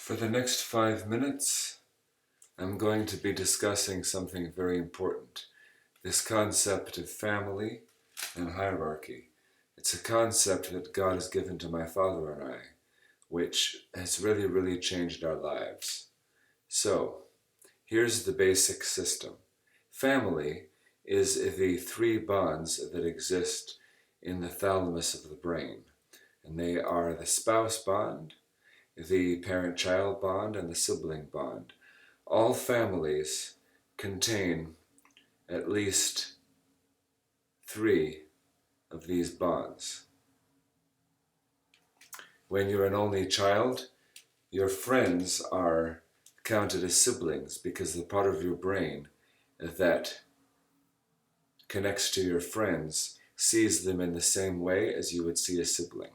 For the next 5 minutes, I'm going to be discussing something very important. This concept of family and hierarchy. It's a concept that God has given to my father and I, which has really changed our lives. So, here's the basic system. Family is the three bonds that exist in the thalamus of the brain, and they are the spouse bond, the parent-child bond, and the sibling bond. All families contain at least three of these bonds. When you're an only child, your friends are counted as siblings because the part of your brain that connects to your friends sees them in the same way as you would see a sibling.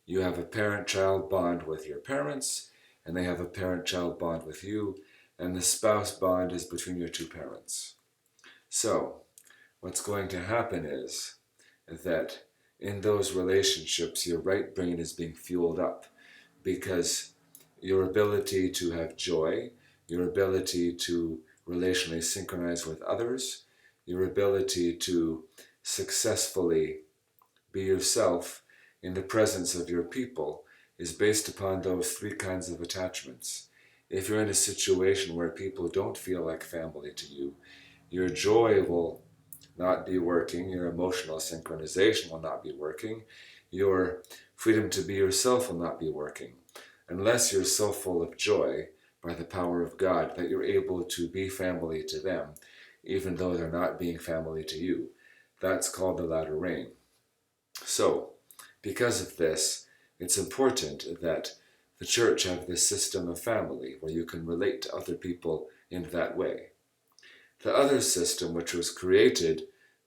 You have a parent-child bond with your parents, and they have a parent-child bond with you, and the spouse bond is between your two parents. So, what's going to happen is that in those relationships, your right brain is being fueled up because your ability to have joy, your ability to relationally synchronize with others, your ability to successfully be yourself in the presence of your people is based upon those three kinds of attachments. If you're in a situation where people don't feel like family to you, your joy will not be working, your emotional synchronization will not be working, your freedom to be yourself will not be working, unless you're so full of joy by the power of God that you're able to be family to them, even though they're not being family to you. That's called the latter rain. So, because of this, it's important that the church have this system of family where you can relate to other people in that way. The other system, which was created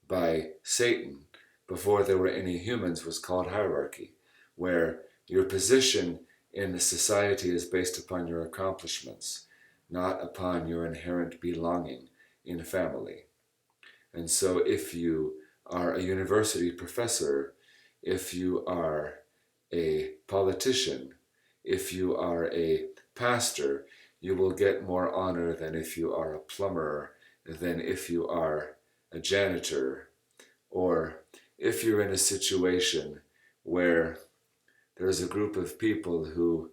by Satan before there were any humans, was called hierarchy, where your position in the society is based upon your accomplishments, not upon your inherent belonging in family. And so if you are a university professor, if you are a politician, if you are a pastor, you will get more honor than if you are a plumber, than if you are a janitor, or if you're in a situation where there's a group of people who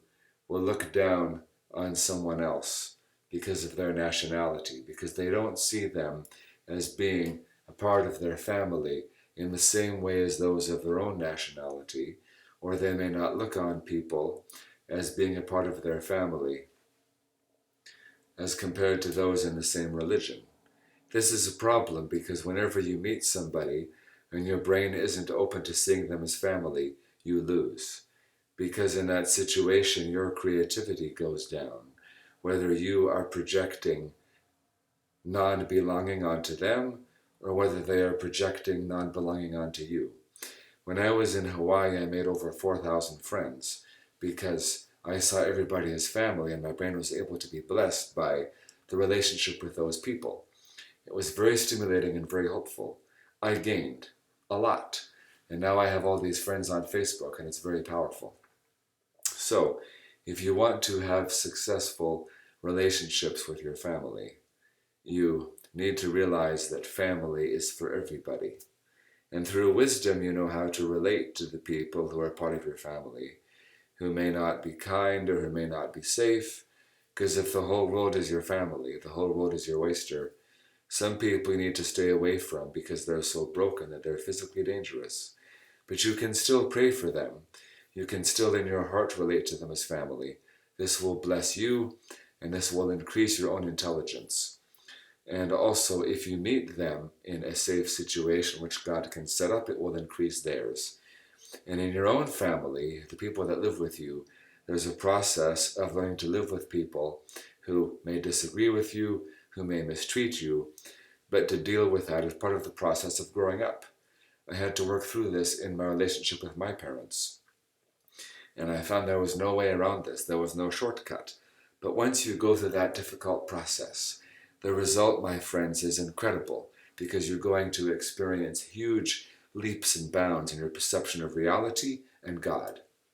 will look down on someone else because of their nationality, because they don't see them as being a part of their family in the same way as those of their own nationality, or they may not look on people as being a part of their family as compared to those in the same religion. This is a problem because whenever you meet somebody and your brain isn't open to seeing them as family, you lose. Because in that situation, your creativity goes down. Whether you are projecting non-belonging onto them or whether they are projecting non-belonging onto you. When I was in Hawaii, I made over 4,000 friends because I saw everybody as family and my brain was able to be blessed by the relationship with those people. It was very stimulating and very hopeful. I gained a lot. And now I have all these friends on Facebook and it's very powerful. So, if you want to have successful relationships with your family, you need to realize that family is for everybody. And through wisdom, you know how to relate to the people who are part of your family, who may not be kind or who may not be safe, because if the whole world is your family, the whole world is your oyster, some people you need to stay away from because they're so broken that they're physically dangerous. But you can still pray for them. You can still in your heart relate to them as family. This will bless you and this will increase your own intelligence. And also, if you meet them in a safe situation which God can set up, it will increase theirs. And in your own family, the people that live with you, there's a process of learning to live with people who may disagree with you, who may mistreat you, but to deal with that is part of the process of growing up. I had to work through this in my relationship with my parents. And I found there was no way around this. There was no shortcut. But once you go through that difficult process, the result, my friends, is incredible because you're going to experience huge leaps and bounds in your perception of reality and God.